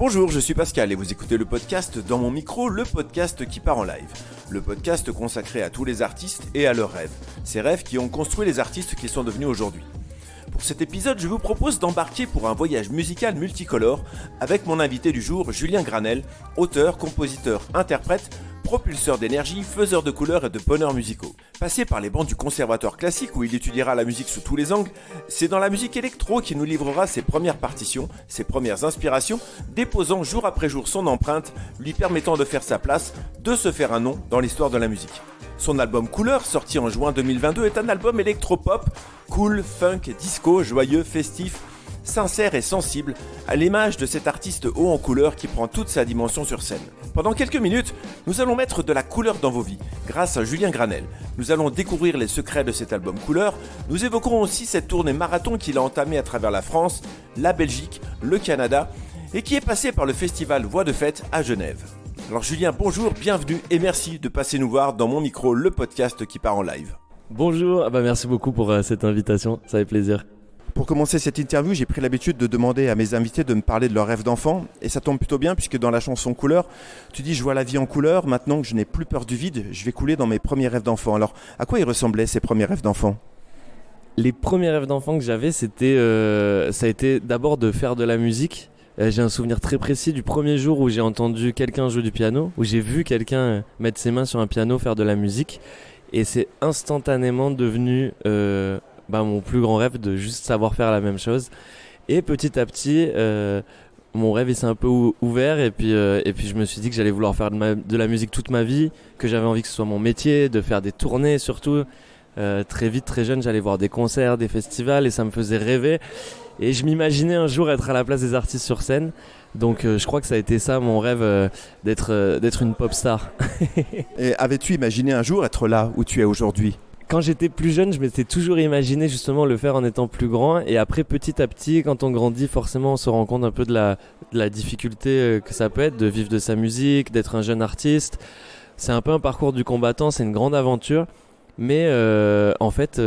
Bonjour, je suis Pascal et vous écoutez le podcast Dans mon micro, le podcast qui part en live. Le podcast consacré à tous les artistes et à leurs rêves. Ces rêves qui ont construit les artistes qu'ils sont devenus aujourd'hui. Pour cet épisode, je vous propose d'embarquer pour un voyage musical multicolore avec mon invité du jour, Julien Granel, auteur, compositeur, interprète, propulseur d'énergie, faiseur de couleurs et de bonheurs musicaux. Passé par les bancs du conservatoire classique où il étudiera la musique sous tous les angles, c'est dans la musique électro qu'il nous livrera ses premières partitions, ses premières inspirations, déposant jour après jour son empreinte, lui permettant de faire sa place, de se faire un nom dans l'histoire de la musique. Son album Couleurs, sorti en juin 2022, est un album électropop, cool, funk, disco, joyeux, festif, sincère et sensible, à l'image de cet artiste haut en couleur qui prend toute sa dimension sur scène. Pendant quelques minutes, nous allons mettre de la couleur dans vos vies, grâce à Julien Granel. Nous allons découvrir les secrets de cet album Couleurs. Nous évoquerons aussi cette tournée marathon qu'il a entamée à travers la France, la Belgique, le Canada, et qui est passé par le festival Voix de Fête à Genève. Alors Julien, bonjour, bienvenue et merci de passer nous voir dans mon micro, le podcast qui part en live. Bonjour, merci beaucoup pour cette invitation, ça fait plaisir. Pour commencer cette interview, j'ai pris l'habitude de demander à mes invités de me parler de leurs rêves d'enfant. Et ça tombe plutôt bien puisque dans la chanson Couleurs, tu dis « Je vois la vie en couleur, maintenant que je n'ai plus peur du vide, je vais couler dans mes premiers rêves d'enfant ». Alors, à quoi ils ressemblaient ces premiers rêves d'enfant ? Les premiers rêves d'enfant que j'avais, ça a été d'abord de faire de la musique. J'ai un souvenir très précis du premier jour où j'ai entendu quelqu'un jouer du piano, où j'ai vu quelqu'un mettre ses mains sur un piano, faire de la musique. Et c'est instantanément devenu mon plus grand rêve de juste savoir faire la même chose. Et petit à petit, mon rêve il s'est un peu ouvert et puis je me suis dit que j'allais vouloir faire de la musique toute ma vie, que j'avais envie que ce soit mon métier, de faire des tournées surtout. Très vite, très jeune, j'allais voir des concerts, des festivals et ça me faisait rêver. Et je m'imaginais un jour être à la place des artistes sur scène. Donc je crois que ça a été ça mon rêve, d'être une pop star. Et avais-tu imaginé un jour être là où tu es aujourd'hui ? Quand j'étais plus jeune, je m'étais toujours imaginé justement le faire en étant plus grand. Et après, petit à petit, quand on grandit, forcément, on se rend compte un peu de la difficulté que ça peut être de vivre de sa musique, d'être un jeune artiste. C'est un peu un parcours du combattant, c'est une grande aventure. Mais en fait,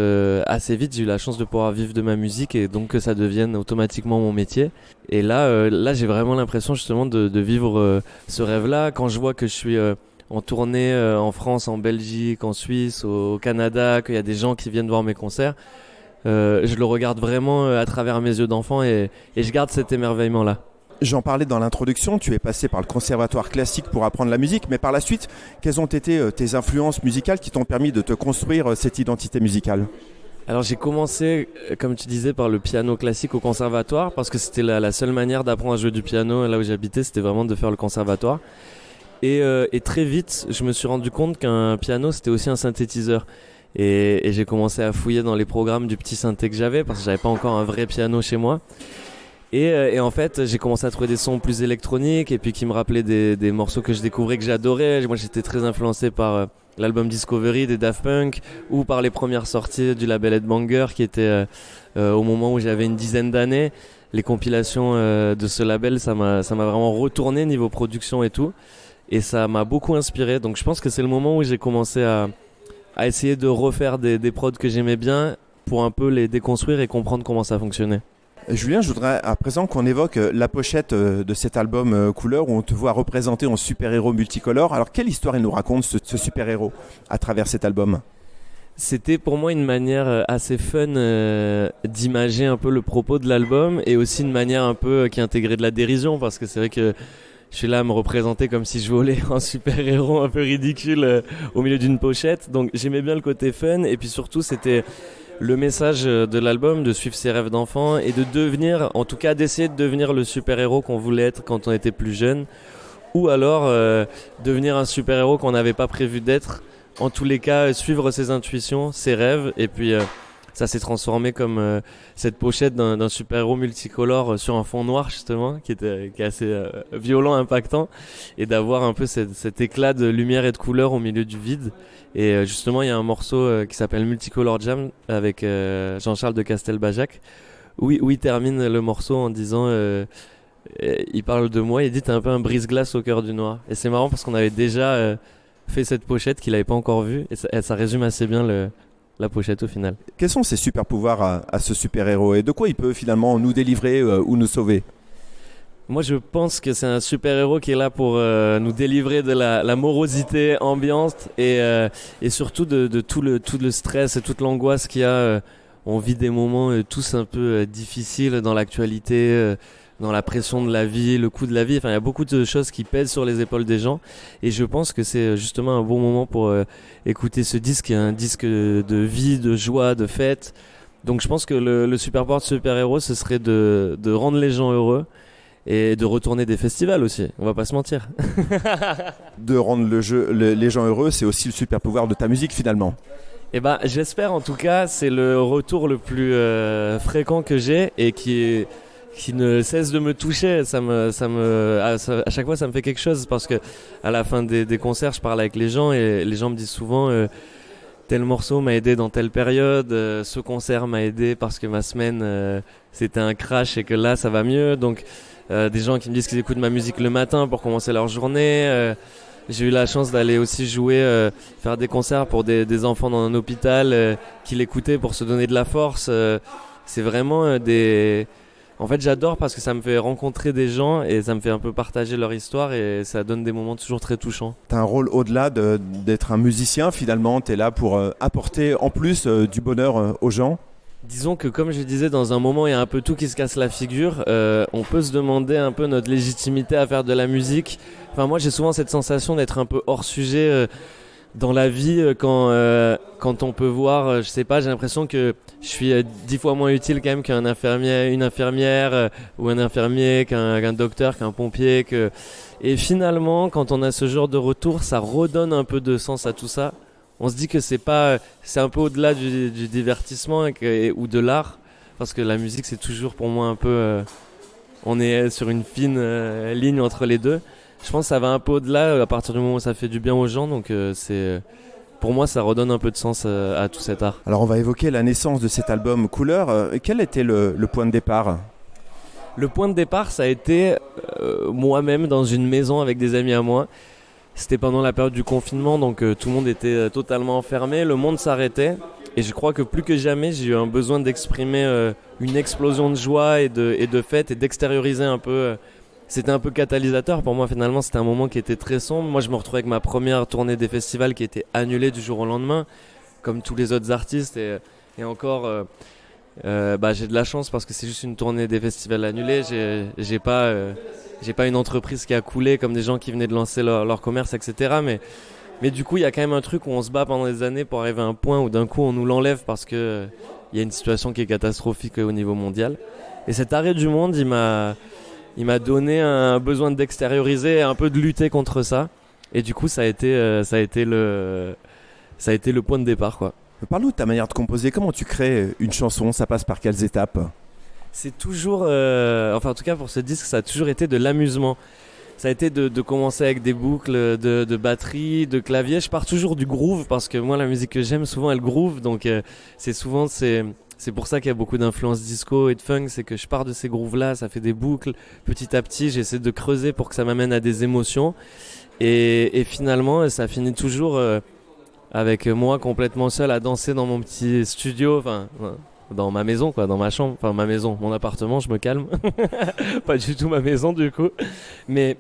assez vite, j'ai eu la chance de pouvoir vivre de ma musique et donc que ça devienne automatiquement mon métier. Et là j'ai vraiment l'impression justement de vivre ce rêve-là. Quand je vois que je suis en tournée en France, en Belgique, en Suisse, au Canada, qu'il y a des gens qui viennent voir mes concerts, je le regarde vraiment à travers mes yeux d'enfant et je garde cet émerveillement-là. J'en parlais dans l'introduction, tu es passé par le conservatoire classique pour apprendre la musique, mais par la suite, quelles ont été tes influences musicales qui t'ont permis de te construire cette identité musicale ? Alors j'ai commencé, comme tu disais, par le piano classique au conservatoire, parce que c'était la seule manière d'apprendre à jouer du piano là où j'habitais, c'était vraiment de faire le conservatoire. Et très vite, je me suis rendu compte qu'un piano, c'était aussi un synthétiseur. Et j'ai commencé à fouiller dans les programmes du petit synthé que j'avais, parce que j'avais pas encore un vrai piano chez moi. Et en fait, j'ai commencé à trouver des sons plus électroniques et puis qui me rappelaient des morceaux que je découvrais, que j'adorais. Moi, j'étais très influencé par l'album Discovery des Daft Punk ou par les premières sorties du label Headbanger qui était au moment où j'avais une dizaine d'années. Les compilations de ce label, ça m'a vraiment retourné niveau production et tout. Et ça m'a beaucoup inspiré. Donc je pense que c'est le moment où j'ai commencé à essayer de refaire des prods que j'aimais bien pour un peu les déconstruire et comprendre comment ça fonctionnait. Julien, je voudrais à présent qu'on évoque la pochette de cet album Couleurs où on te voit représenté en super-héros multicolore. Alors quelle histoire il nous raconte ce super-héros à travers cet album ? C'était pour moi une manière assez fun d'imager un peu le propos de l'album et aussi une manière un peu qui intégrait de la dérision parce que c'est vrai que je suis là à me représenter comme si je volais en super-héros un peu ridicule au milieu d'une pochette. Donc j'aimais bien le côté fun et puis surtout c'était le message de l'album, de suivre ses rêves d'enfant et de devenir, en tout cas d'essayer de devenir le super-héros qu'on voulait être quand on était plus jeune ou alors devenir un super-héros qu'on n'avait pas prévu d'être. En tous les cas, suivre ses intuitions, ses rêves et puis ça s'est transformé comme cette pochette d'un super-héros multicolore sur un fond noir justement qui est assez violent, impactant et d'avoir un peu cet éclat de lumière et de couleur au milieu du vide. Et justement, il y a un morceau qui s'appelle Multicolor Jam avec Jean-Charles de Castelbajac où il termine le morceau en disant il parle de moi, il dit t'es un peu un brise-glace au cœur du noir. Et c'est marrant parce qu'on avait déjà fait cette pochette qu'il n'avait pas encore vue et ça résume assez bien la pochette au final. Quels sont ses super pouvoirs à ce super-héros et de quoi il peut finalement nous délivrer ou nous sauver ? Moi, je pense que c'est un super-héros qui est là pour nous délivrer de la morosité ambiante et surtout de tout le stress et toute l'angoisse qu'il y a. On vit des moments tous un peu difficiles dans l'actualité, dans la pression de la vie, le coût de la vie. Enfin, il y a beaucoup de choses qui pèsent sur les épaules des gens. Et je pense que c'est justement un bon moment pour écouter ce disque, qui est un disque de vie, de joie, de fête. Donc je pense que le super pouvoir de super-héros, ce serait de rendre les gens heureux. Et de retourner des festivals aussi, on va pas se mentir. De rendre les gens heureux, c'est aussi le super pouvoir de ta musique finalement. Et ben, j'espère en tout cas, c'est le retour le plus fréquent que j'ai et qui ne cesse de me toucher. À chaque fois, ça me fait quelque chose parce que à la fin des concerts, je parle avec les gens et les gens me disent souvent tel morceau m'a aidé dans telle période, ce concert m'a aidé parce que ma semaine c'était un crash et que là ça va mieux. Donc des gens qui me disent qu'ils écoutent ma musique le matin pour commencer leur journée. J'ai eu la chance d'aller aussi jouer, faire des concerts pour des enfants dans un hôpital qui l'écoutaient pour se donner de la force. C'est vraiment En fait, j'adore parce que ça me fait rencontrer des gens et ça me fait un peu partager leur histoire et ça donne des moments toujours très touchants. Tu as un rôle au-delà d'être un musicien finalement, tu es là pour apporter en plus du bonheur aux gens. Disons que comme je disais, dans un moment il y a un peu tout qui se casse la figure, on peut se demander un peu notre légitimité à faire de la musique. Enfin moi j'ai souvent cette sensation d'être un peu hors sujet dans la vie quand on peut voir, je sais pas, j'ai l'impression que je suis 10 fois moins utile quand même qu'un infirmier, une infirmière ou un infirmier, qu'un docteur, qu'un pompier. Et finalement quand on a ce genre de retour, ça redonne un peu de sens à tout ça. On se dit que c'est un peu au-delà du divertissement ou de l'art, parce que la musique c'est toujours pour moi un peu, on est sur une fine ligne entre les deux. Je pense que ça va un peu au-delà à partir du moment où ça fait du bien aux gens, donc pour moi ça redonne un peu de sens à tout cet art. Alors on va évoquer la naissance de cet album Couleur. Quel était le point de départ ? Le point de départ ça a été moi-même dans une maison avec des amis à moi. C'était pendant la période du confinement, donc tout le monde était totalement enfermé, le monde s'arrêtait. Et je crois que plus que jamais, j'ai eu un besoin d'exprimer une explosion de joie et de fête et d'extérioriser un peu. C'était un peu catalyseur pour moi finalement, c'était un moment qui était très sombre. Moi je me retrouvais avec ma première tournée des festivals qui était annulée du jour au lendemain, comme tous les autres artistes. Et encore, j'ai de la chance parce que c'est juste une tournée des festivals annulée. J'ai pas une entreprise qui a coulé comme des gens qui venaient de lancer leur commerce, etc. Mais du coup, il y a quand même un truc où on se bat pendant des années pour arriver à un point où d'un coup, on nous l'enlève parce que y a une situation qui est catastrophique au niveau mondial. Et cet arrêt du monde, il m'a donné un besoin d'extérioriser et un peu de lutter contre ça. Et du coup, ça a été le point de départ, quoi. Parle-nous de ta manière de composer. Comment tu crées une chanson ? Ça passe par quelles étapes ? C'est toujours, en tout cas pour ce disque, ça a toujours été de l'amusement. Ça a été de commencer avec des boucles de batterie, de clavier. Je pars toujours du groove parce que moi la musique que j'aime souvent elle groove. Donc c'est pour ça qu'il y a beaucoup d'influences disco et de funk. C'est que je pars de ces grooves là, ça fait des boucles. Petit à petit j'essaie de creuser pour que ça m'amène à des émotions. Et finalement ça finit toujours avec moi complètement seul à danser dans mon petit studio. Dans ma maison, quoi, dans ma chambre, ma maison, mon appartement, je me calme. Pas du tout ma maison, du coup. Mais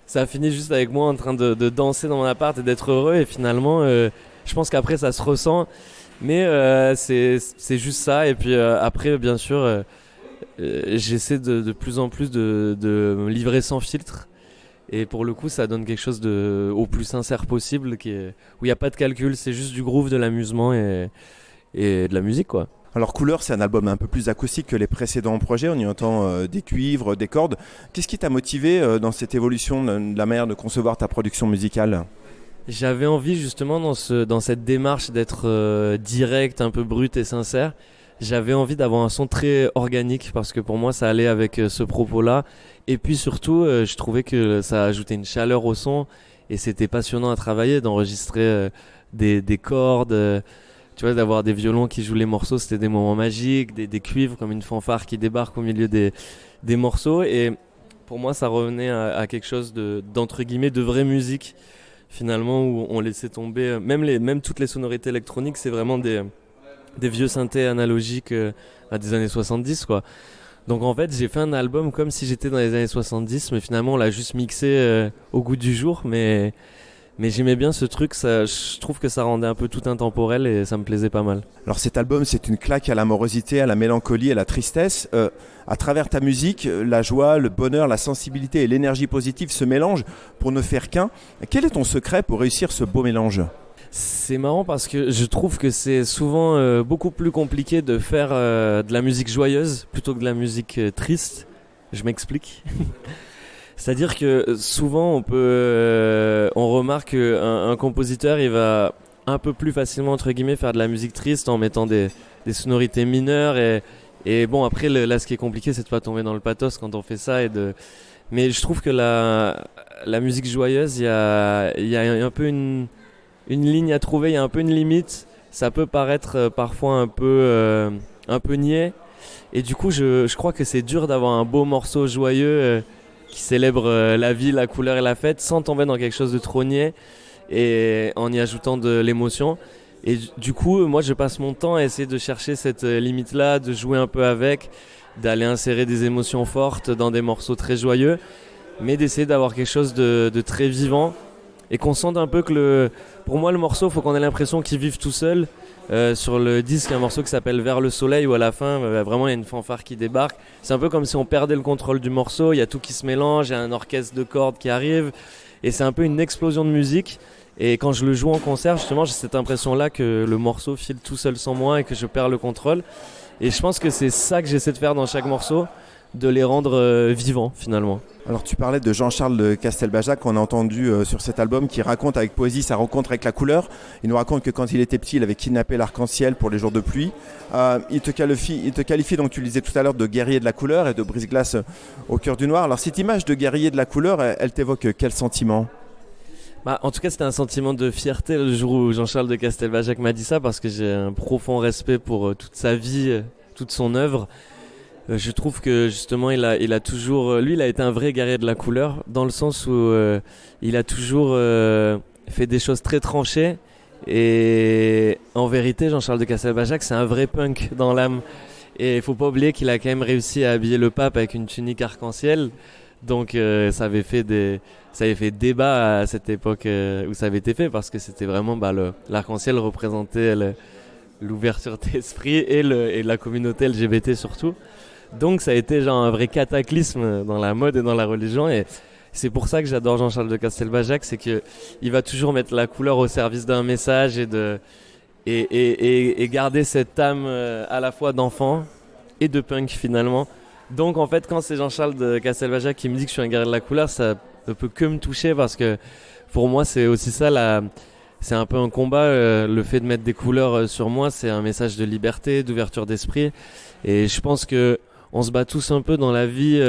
ça a fini juste avec moi en train de danser dans mon appart et d'être heureux. Et finalement, je pense qu'après, ça se ressent. Mais c'est juste ça. Et puis après, bien sûr, j'essaie de plus en plus de me livrer sans filtre. Et pour le coup, ça donne quelque chose au plus sincère possible, où il n'y a pas de calcul. C'est juste du groove, de l'amusement et de la musique, quoi. Alors Couleur, c'est un album un peu plus acoustique que les précédents projets, on y entend des cuivres, des cordes. Qu'est-ce qui t'a motivé dans cette évolution de la manière de concevoir ta production musicale ? J'avais envie justement dans cette démarche d'être direct, un peu brut et sincère. J'avais envie d'avoir un son très organique parce que pour moi ça allait avec ce propos-là. Et puis surtout, je trouvais que ça ajoutait une chaleur au son et c'était passionnant à travailler, d'enregistrer des cordes. Tu vois, d'avoir des violons qui jouent les morceaux, c'était des moments magiques, des cuivres comme une fanfare qui débarque au milieu des morceaux. Et pour moi, ça revenait à quelque chose d'entre guillemets de vraie musique, finalement, où on laissait tomber, même toutes les sonorités électroniques, c'est vraiment des vieux synthés analogiques à des années 70, quoi. Donc en fait, j'ai fait un album comme si j'étais dans les années 70, mais finalement on l'a juste mixé au goût du jour. Mais j'aimais bien ce truc, je trouve que ça rendait un peu tout intemporel et ça me plaisait pas mal. Alors cet album, c'est une claque à la morosité, à la mélancolie, à la tristesse. À travers ta musique, la joie, le bonheur, la sensibilité et l'énergie positive se mélangent pour ne faire qu'un. Quel est ton secret pour réussir ce beau mélange ? C'est marrant parce que je trouve que c'est souvent beaucoup plus compliqué de faire de la musique joyeuse plutôt que de la musique triste. Je m'explique. C'est-à-dire que souvent on remarque qu'un compositeur il va un peu plus facilement entre guillemets faire de la musique triste en mettant des sonorités mineures et bon après là ce qui est compliqué c'est de pas tomber dans le pathos quand on fait ça mais je trouve que la musique joyeuse il y a un peu une ligne à trouver, il y a un peu une limite, ça peut paraître parfois un peu niais et du coup je crois que c'est dur d'avoir un beau morceau joyeux qui célèbre la vie, la couleur et la fête sans tomber dans quelque chose de trop niais et en y ajoutant de l'émotion. Et du coup, moi je passe mon temps à essayer de chercher cette limite-là, de jouer un peu avec, d'aller insérer des émotions fortes dans des morceaux très joyeux, mais d'essayer d'avoir quelque chose de très vivant et qu'on sente un peu que pour moi le morceau, il faut qu'on ait l'impression qu'il vive tout seul. Sur le disque, il y a un morceau qui s'appelle Vers le soleil où à la fin, vraiment il y a une fanfare qui débarque. C'est un peu comme si on perdait le contrôle du morceau, il y a tout qui se mélange, il y a un orchestre de cordes qui arrive et c'est un peu une explosion de musique. Et quand je le joue en concert, justement, j'ai cette impression-là que le morceau file tout seul sans moi et que je perds le contrôle. Et je pense que c'est ça que j'essaie de faire dans chaque morceau, de les rendre vivants finalement. Alors tu parlais de Jean-Charles de Castelbajac qu'on a entendu sur cet album qui raconte avec poésie sa rencontre avec la couleur. Il nous raconte que quand il était petit, il avait kidnappé l'arc-en-ciel pour les jours de pluie. Il te qualifie, donc tu le disais tout à l'heure, de guerrier de la couleur et de brise-glace au cœur du noir. Alors cette image de guerrier de la couleur, elle t'évoque quel sentiment ? En tout cas, c'était un sentiment de fierté le jour où Jean-Charles de Castelbajac m'a dit ça parce que j'ai un profond respect pour toute sa vie, toute son œuvre. Je trouve que justement il a toujours, lui il a été un vrai guerrier de la couleur dans le sens où il a toujours fait des choses très tranchées et en vérité Jean-Charles de Castelbajac c'est un vrai punk dans l'âme et il faut pas oublier qu'il a quand même réussi à habiller le pape avec une tunique arc-en-ciel donc ça avait fait débat à cette époque où ça avait été fait parce que c'était vraiment l'arc-en-ciel représentait l'ouverture d'esprit et la communauté LGBT surtout. Donc ça a été genre un vrai cataclysme dans la mode et dans la religion et c'est pour ça que j'adore Jean-Charles de Castelbajac, c'est que il va toujours mettre la couleur au service d'un message et garder cette âme à la fois d'enfant et de punk finalement. Donc en fait quand c'est Jean-Charles de Castelbajac qui me dit que je suis un guerrier de la couleur, ça ne peut que me toucher parce que pour moi c'est aussi ça c'est un peu un combat, le fait de mettre des couleurs sur moi, c'est un message de liberté, d'ouverture d'esprit et je pense que on se bat tous un peu dans la vie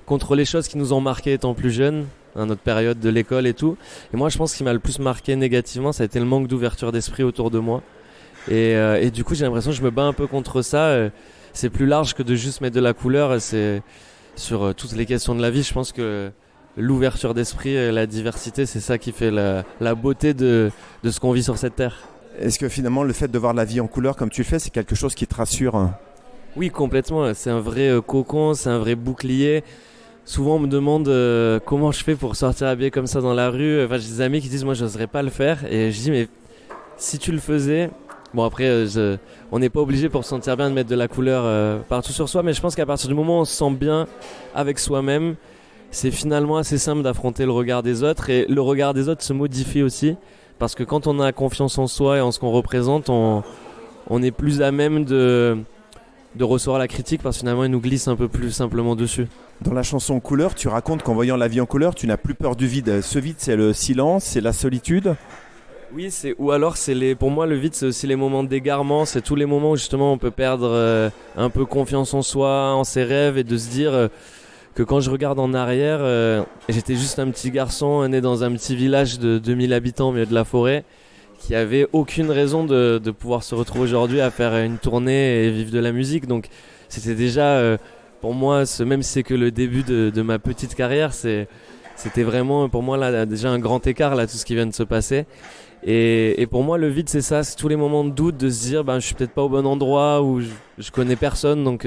contre les choses qui nous ont marqué étant plus jeunes, à notre période de l'école et tout. Et moi, je pense ce qui m'a le plus marqué négativement, ça a été le manque d'ouverture d'esprit autour de moi. Et du coup, j'ai l'impression que je me bats un peu contre ça. C'est plus large que de juste mettre de la couleur. C'est sur toutes les questions de la vie. Je pense que l'ouverture d'esprit, la diversité, c'est ça qui fait la beauté de ce qu'on vit sur cette terre. Est-ce que finalement, le fait de voir la vie en couleur comme tu le fais, c'est quelque chose qui te rassure ? Oui, complètement. C'est un vrai cocon, c'est un vrai bouclier. Souvent, on me demande comment je fais pour sortir habillé comme ça dans la rue. Enfin, j'ai des amis qui disent, moi, j'oserais pas le faire. Et je dis, mais si tu le faisais... Bon, après, on n'est pas obligé pour se sentir bien de mettre de la couleur partout sur soi. Mais je pense qu'à partir du moment où on se sent bien avec soi-même, c'est finalement assez simple d'affronter le regard des autres. Et le regard des autres se modifie aussi. Parce que quand on a confiance en soi et en ce qu'on représente, on est plus à même de recevoir la critique parce que finalement il nous glisse un peu plus simplement dessus. Dans la chanson Couleur, tu racontes qu'en voyant la vie en couleur, tu n'as plus peur du vide. Ce vide, c'est le silence, c'est la solitude. Oui, ou alors pour moi le vide c'est aussi les moments d'égarement, c'est tous les moments où justement on peut perdre un peu confiance en soi, en ses rêves et de se dire que quand je regarde en arrière, j'étais juste un petit garçon né dans un petit village de 2000 habitants au milieu de la forêt qui avait aucune raison de pouvoir se retrouver aujourd'hui à faire une tournée et vivre de la musique. Donc c'était déjà, pour moi, même si c'est que le début de ma petite carrière, c'était vraiment pour moi là, déjà un grand écart, là, tout ce qui vient de se passer. Et pour moi, le vide, c'est ça, c'est tous les moments de doute, de se dire je suis peut-être pas au bon endroit ou je connais personne. Donc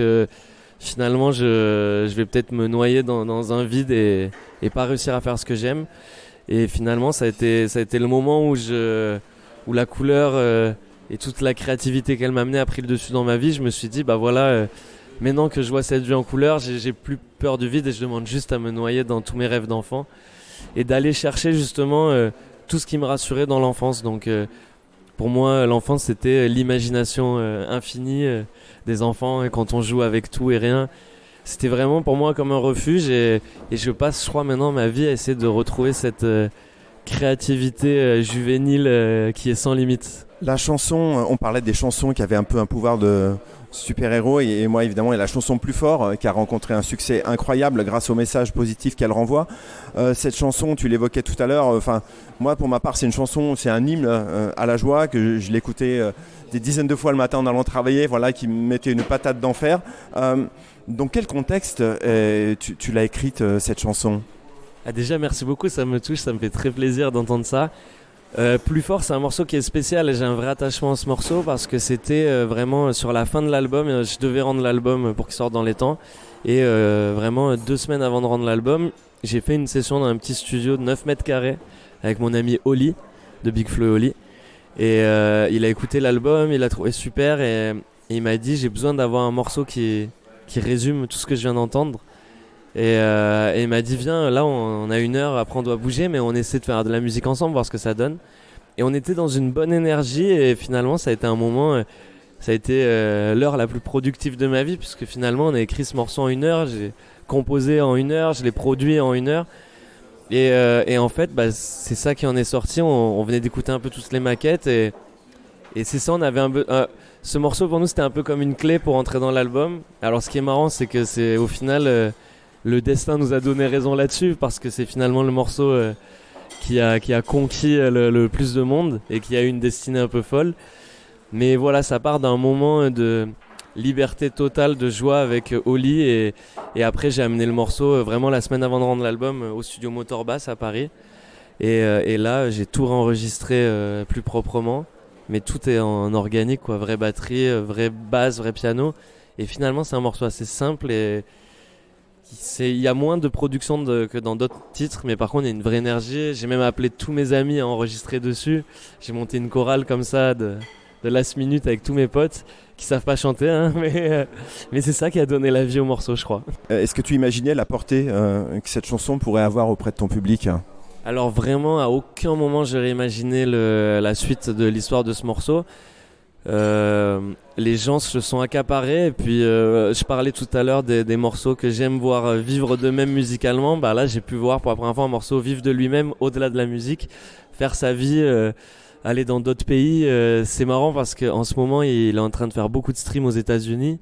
finalement je vais peut-être me noyer dans un vide et pas réussir à faire ce que j'aime. Et finalement ça a été le moment où la couleur et toute la créativité qu'elle m'a amené a pris le dessus dans ma vie. Je me suis dit bah voilà, maintenant que je vois cette vie en couleur, j'ai plus peur du vide et je demande juste à me noyer dans tous mes rêves d'enfant et d'aller chercher justement tout ce qui me rassurait dans l'enfance. Donc pour moi, l'enfance, c'était l'imagination infinie des enfants. Et quand on joue avec tout et rien, c'était vraiment pour moi comme un refuge. Et je passe, je crois, maintenant ma vie à essayer de retrouver cette créativité juvénile qui est sans limite. La chanson, on parlait des chansons qui avaient un peu un pouvoir de super-héros et moi évidemment et la chanson Plus fort qui a rencontré un succès incroyable grâce au message positif qu'elle renvoie. Cette chanson, tu l'évoquais tout à l'heure, moi pour ma part c'est une chanson, c'est un hymne à la joie que je l'écoutais des dizaines de fois le matin en allant travailler, voilà, qui me mettait une patate d'enfer. Dans quel contexte tu l'as écrite cette chanson ? Déjà merci beaucoup, ça me touche, ça me fait très plaisir d'entendre ça. Plus fort, c'est un morceau qui est spécial et j'ai un vrai attachement à ce morceau parce que c'était vraiment sur la fin de l'album. Je devais rendre l'album pour qu'il sorte dans les temps et vraiment 2 semaines avant de rendre l'album, j'ai fait une session dans un petit studio de 9 mètres carrés avec mon ami Oli de Big Flo et Oli et il a écouté l'album, il l'a trouvé super et il m'a dit j'ai besoin d'avoir un morceau qui résume tout ce que je viens d'entendre. Et il m'a dit viens, là on a 1 heure, après on doit bouger mais on essaie de faire de la musique ensemble, voir ce que ça donne. Et on était dans une bonne énergie et finalement ça a été un moment, ça a été l'heure la plus productive de ma vie puisque finalement on a écrit ce morceau en 1 heure, j'ai composé en 1 heure, je l'ai produit en 1 heure. Et en fait c'est ça qui en est sorti, on venait d'écouter un peu toutes les maquettes et c'est ça, on avait ce morceau pour nous c'était un peu comme une clé pour entrer dans l'album. Alors ce qui est marrant c'est que c'est au final... le destin nous a donné raison là-dessus parce que c'est finalement le morceau qui a conquis le plus de monde et qui a eu une destinée un peu folle. Mais voilà, ça part d'un moment de liberté totale, de joie avec Oli et après j'ai amené le morceau vraiment la semaine avant de rendre l'album au studio Motor Bass à Paris. Et là, j'ai tout réenregistré plus proprement, mais tout est en organique, quoi, vraie batterie, vraie basse, vrai piano. Et finalement, c'est un morceau assez simple et il y a moins de production que dans d'autres titres, mais par contre il y a une vraie énergie. J'ai même appelé tous mes amis à enregistrer dessus. J'ai monté une chorale comme ça de last minute avec tous mes potes qui savent pas chanter, hein, mais c'est ça qui a donné la vie au morceau, je crois. Est-ce que tu imaginais la portée que cette chanson pourrait avoir auprès de ton public ? Alors vraiment, à aucun moment j'aurais imaginé la suite de l'histoire de ce morceau. Les gens se sont accaparés et puis je parlais tout à l'heure des morceaux que j'aime voir vivre d'eux-mêmes musicalement. Bah là j'ai pu voir pour la première fois un morceau vivre de lui-même au-delà de la musique, faire sa vie, aller dans d'autres pays. C'est marrant parce qu'en ce moment il est en train de faire beaucoup de streams aux États-Unis.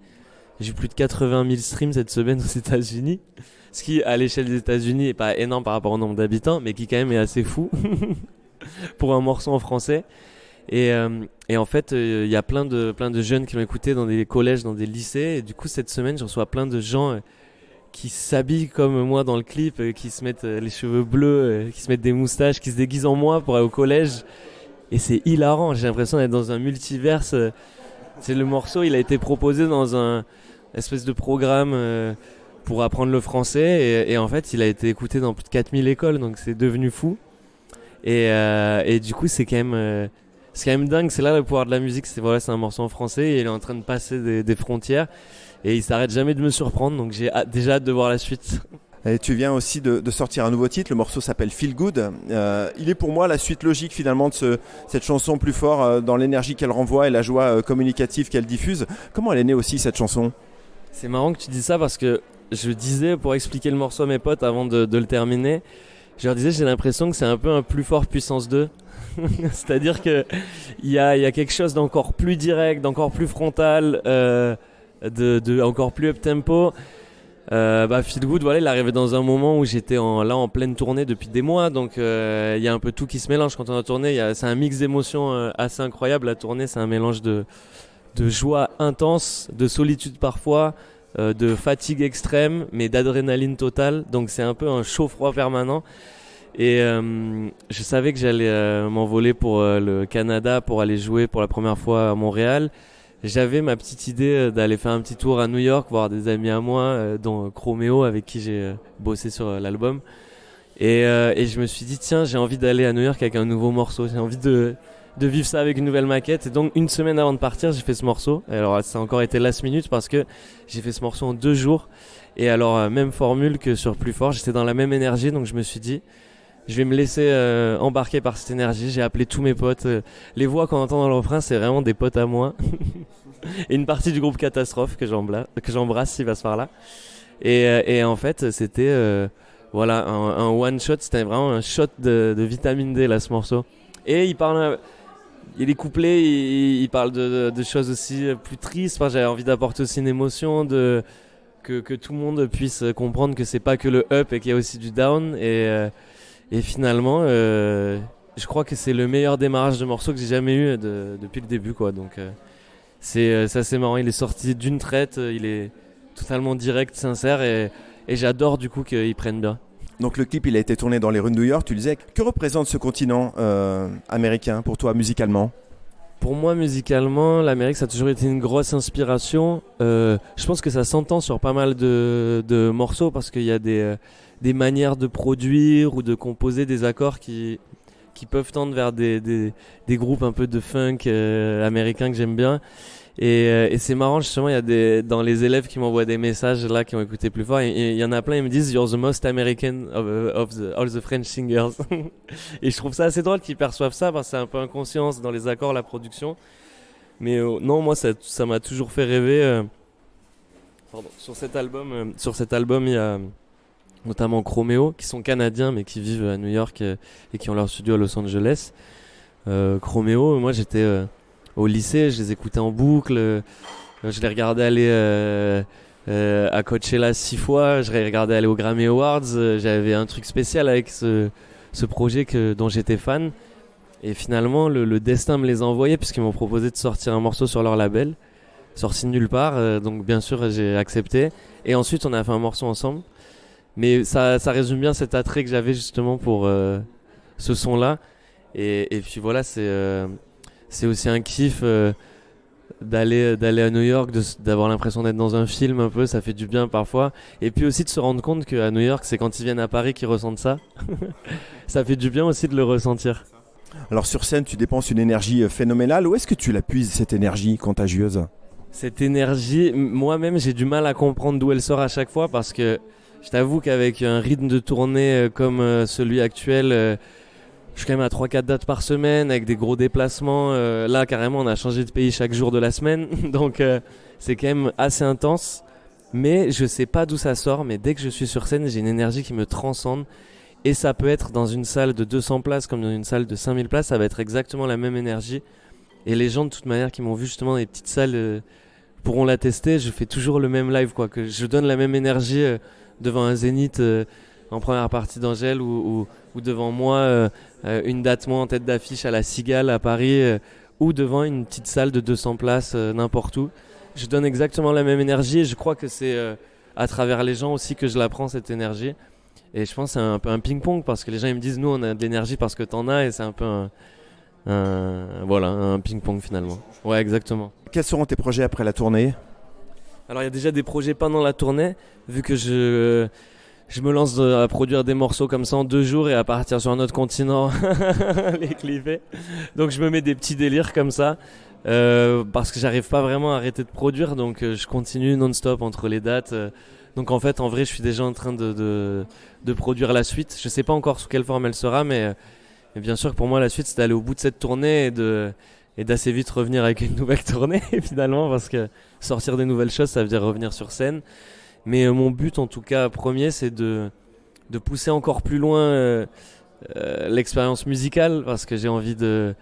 J'ai eu plus de 80 000 streams cette semaine aux États-Unis, ce qui à l'échelle des États-Unis est pas énorme par rapport au nombre d'habitants, mais qui quand même est assez fou pour un morceau en français. Et en fait, il y a plein de jeunes qui l'ont écouté dans des collèges, dans des lycées. Et du coup, cette semaine, je reçois plein de gens qui s'habillent comme moi dans le clip, qui se mettent les cheveux bleus, qui se mettent des moustaches, qui se déguisent en moi pour aller au collège. Et c'est hilarant. J'ai l'impression d'être dans un multiverse. C'est le morceau, il a été proposé dans un espèce de programme pour apprendre le français. Et en fait, il a été écouté dans plus de 4000 écoles. Donc, c'est devenu fou. Et du coup, c'est quand même... c'est quand même dingue, c'est là le pouvoir de la musique, c'est un morceau en français et il est en train de passer des frontières et il s'arrête jamais de me surprendre, donc j'ai déjà hâte de voir la suite. Et tu viens aussi de sortir un nouveau titre, le morceau s'appelle Feel Good. Il est pour moi la suite logique finalement de cette chanson Plus fort dans l'énergie qu'elle renvoie et la joie communicative qu'elle diffuse. Comment elle est née aussi cette chanson ? C'est marrant que tu dis ça parce que je disais pour expliquer le morceau à mes potes avant de le terminer, je leur disais j'ai l'impression que c'est un peu un Plus fort puissance 2. C'est-à-dire qu'il y a quelque chose d'encore plus direct, d'encore plus frontal, de encore plus up-tempo. Feel Good, voilà, il arrivait dans un moment où j'étais en pleine tournée depuis des mois, donc il y a un peu tout qui se mélange quand on a tourné. C'est un mix d'émotions assez incroyable. La tournée, c'est un mélange de joie intense, de solitude parfois, de fatigue extrême, mais d'adrénaline totale. Donc c'est un peu un chaud-froid permanent. Et je savais que j'allais m'envoler pour le Canada pour aller jouer pour la première fois à Montréal. j'avais ma petite idée d'aller faire un petit tour à New York, voir des amis à moi, dont Chromeo, avec qui j'ai bossé sur l'album. Et je me suis dit, tiens, j'ai envie d'aller à New York avec un nouveau morceau. J'ai envie de vivre ça avec une nouvelle maquette. Et donc, une semaine avant de partir, j'ai fait ce morceau. Et alors, ça a encore été last minute parce que j'ai fait ce morceau en 2 jours. Et alors, même formule que sur Plus Fort, j'étais dans la même énergie. Donc, je me suis dit, je vais me laisser embarquer par cette énergie. J'ai appelé tous mes potes. Les voix qu'on entend dans le refrain, c'est vraiment des potes à moi. Et une partie du groupe Catastrophe que j'embrasse s'il va se par là. Et en fait, c'était voilà, un one shot. C'était vraiment un shot de vitamine D là, ce morceau. Et il est couplé, il parle de choses aussi plus tristes. Enfin, j'avais envie d'apporter aussi une émotion, que tout le monde puisse comprendre que c'est pas que le up et qu'il y a aussi du down. Et finalement, je crois que c'est le meilleur démarrage de morceau que j'ai jamais eu depuis le début, quoi. Donc c'est assez marrant. Il est sorti d'une traite, il est totalement direct, sincère, et j'adore du coup qu'ils prennent bien. Donc le clip, il a été tourné dans les rues de New York. Tu disais, que représente ce continent américain pour toi musicalement ? Pour moi, musicalement, l'Amérique, ça a toujours été une grosse inspiration. Je pense que ça s'entend sur pas mal de morceaux parce qu'il y a des manières de produire ou de composer des accords qui peuvent tendre vers des groupes un peu de funk américains que j'aime bien. Et c'est marrant, justement, il y a dans les élèves qui m'envoient des messages là, qui ont écouté Plus Fort, et il y en a plein, ils me disent You're the most American of all the French singers. Et je trouve ça assez drôle qu'ils perçoivent ça, parce que c'est un peu inconscient dans les accords, la production. Mais non, moi, ça m'a toujours fait rêver. Sur cet album, il y a notamment Chromeo, qui sont canadiens, mais qui vivent à New York et qui ont leur studio à Los Angeles. Chromeo, moi, j'étais au lycée, je les écoutais en boucle, je les regardais aller à Coachella 6 fois, je les regardais aller aux Grammy Awards, j'avais un truc spécial avec ce projet dont j'étais fan, et finalement le destin me les a envoyés puisqu'ils m'ont proposé de sortir un morceau sur leur label, sorti de nulle part, donc bien sûr j'ai accepté, et ensuite on a fait un morceau ensemble, mais ça résume bien cet attrait que j'avais justement pour ce son-là, et puis voilà, c'est aussi un kiff d'aller à New York, d'avoir l'impression d'être dans un film un peu, ça fait du bien parfois. Et puis aussi de se rendre compte qu'à New York, c'est quand ils viennent à Paris qu'ils ressentent ça. Ça fait du bien aussi de le ressentir. Alors sur scène, tu dépenses une énergie phénoménale. Où est-ce que tu la puises, cette énergie contagieuse ? Cette énergie, moi-même, j'ai du mal à comprendre d'où elle sort à chaque fois parce que je t'avoue qu'avec un rythme de tournée comme celui actuel, je suis quand même à 3-4 dates par semaine avec des gros déplacements. Là, carrément, on a changé de pays chaque jour de la semaine. Donc, c'est quand même assez intense. Mais je sais pas d'où ça sort. Mais dès que je suis sur scène, j'ai une énergie qui me transcende. Et ça peut être dans une salle de 200 places comme dans une salle de 5000 places. Ça va être exactement la même énergie. Et les gens, de toute manière, qui m'ont vu justement dans les petites salles pourront l'attester. Je fais toujours le même live, quoi. Que je donne la même énergie devant un Zénith en première partie d'Angèle ou devant moi une date moi en tête d'affiche à la Cigale à Paris ou devant une petite salle de 200 places n'importe où. Je donne exactement la même énergie et je crois que c'est à travers les gens aussi que je la prends, cette énergie. Et je pense que c'est un peu un ping-pong parce que les gens ils me disent nous on a de l'énergie parce que t'en as, et c'est un peu un ping-pong finalement. Ouais, exactement. Quels seront tes projets après la tournée ? Alors il y a déjà des projets pendant la tournée, vu que je me lance à produire des morceaux comme ça en 2 jours et à partir sur un autre continent les clipper. Donc je me mets des petits délires comme ça parce que j'arrive pas vraiment à arrêter de produire, donc je continue non-stop entre les dates. Donc en fait, en vrai, je suis déjà en train de produire la suite. Je sais pas encore sous quelle forme elle sera, mais bien sûr que pour moi la suite c'est d'aller au bout de cette tournée et d'assez vite revenir avec une nouvelle tournée finalement, parce que sortir des nouvelles choses ça veut dire revenir sur scène. Mais mon but en tout cas premier, c'est de pousser encore plus loin l'expérience musicale, parce que j'ai envie de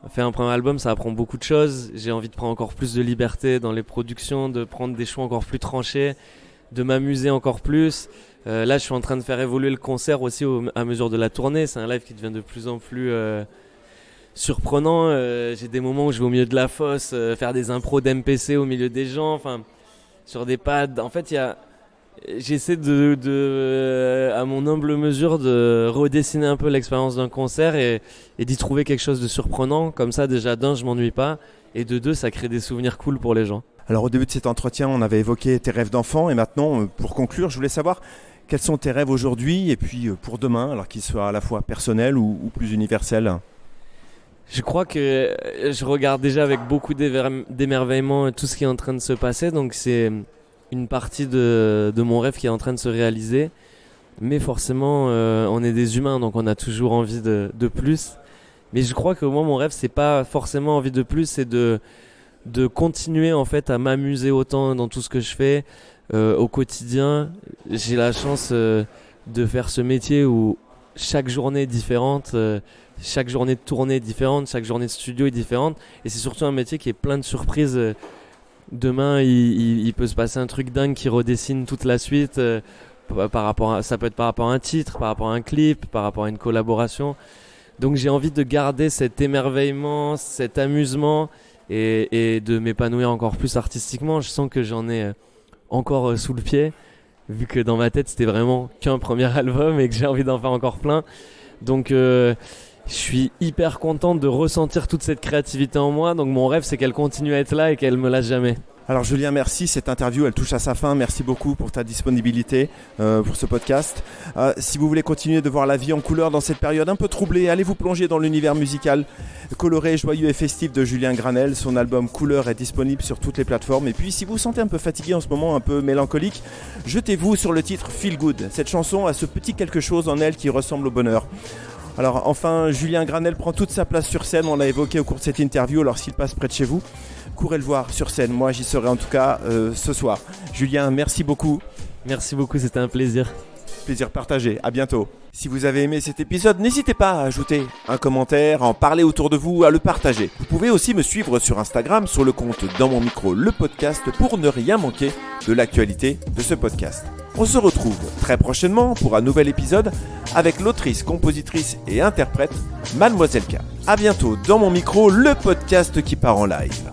faire un premier album, ça apprend beaucoup de choses. J'ai envie de prendre encore plus de liberté dans les productions, de prendre des choix encore plus tranchés, de m'amuser encore plus. Là je suis en train de faire évoluer le concert aussi à mesure de la tournée. C'est un live qui devient de plus en plus surprenant. J'ai des moments où je vais au milieu de la fosse faire des impros d'MPC au milieu des gens, enfin sur des pads. En fait, j'essaie à mon humble mesure de redessiner un peu l'expérience d'un concert et d'y trouver quelque chose de surprenant. Comme ça, déjà je m'ennuie pas. et de deux, ça crée des souvenirs cool pour les gens. Alors au début de cet entretien, on avait évoqué tes rêves d'enfant et maintenant, pour conclure, je voulais savoir quels sont tes rêves aujourd'hui et puis pour demain, alors qu'ils soient à la fois personnels ou plus universels. Je crois que je regarde déjà avec beaucoup d'émerveillement tout ce qui est en train de se passer, donc c'est une partie de mon rêve qui est en train de se réaliser. Mais forcément, on est des humains, donc on a toujours envie de plus. Mais je crois que moi, mon rêve, c'est pas forcément envie de plus, c'est de continuer en fait à m'amuser autant dans tout ce que je fais au quotidien. J'ai la chance de faire ce métier où chaque journée est différente, chaque journée de tournée est différente, chaque journée de studio est différente, et c'est surtout un métier qui est plein de surprises. Demain, il peut se passer un truc dingue qui redessine toute la suite. Ça peut être par rapport à un titre, par rapport à un clip, par rapport à une collaboration. Donc j'ai envie de garder cet émerveillement, cet amusement et de m'épanouir encore plus artistiquement. Je sens que j'en ai encore sous le pied, vu que dans ma tête c'était vraiment qu'un premier album et que j'ai envie d'en faire encore plein. Donc je suis hyper content de ressentir toute cette créativité en moi. Donc mon rêve, c'est qu'elle continue à être là et qu'elle me lâche jamais. Alors Julien, merci, cette interview elle touche à sa fin, merci beaucoup pour ta disponibilité pour ce podcast. Si vous voulez continuer de voir la vie en couleur dans cette période un peu troublée, allez vous plonger dans l'univers musical coloré, joyeux et festif de Julien Granel. Son album Couleur est disponible sur toutes les plateformes. Et puis si vous vous sentez un peu fatigué en ce moment, un peu mélancolique, jetez-vous sur le titre Feel Good. Cette chanson a ce petit quelque chose en elle qui ressemble au bonheur. Alors enfin, Julien Granel prend toute sa place sur scène, on l'a évoqué au cours de cette interview, alors s'il passe près de chez vous, courez le voir sur scène, moi j'y serai en tout cas ce soir. Julien, merci beaucoup. Merci beaucoup, c'était un plaisir. Plaisir partagé, à bientôt. Si vous avez aimé cet épisode, n'hésitez pas à ajouter un commentaire, à en parler autour de vous, à le partager. Vous pouvez aussi me suivre sur Instagram sur le compte Dans mon micro, le podcast, pour ne rien manquer de l'actualité de ce podcast. On se retrouve très prochainement pour un nouvel épisode avec l'autrice, compositrice et interprète Mademoiselle K. À bientôt dans mon micro, le podcast qui part en live.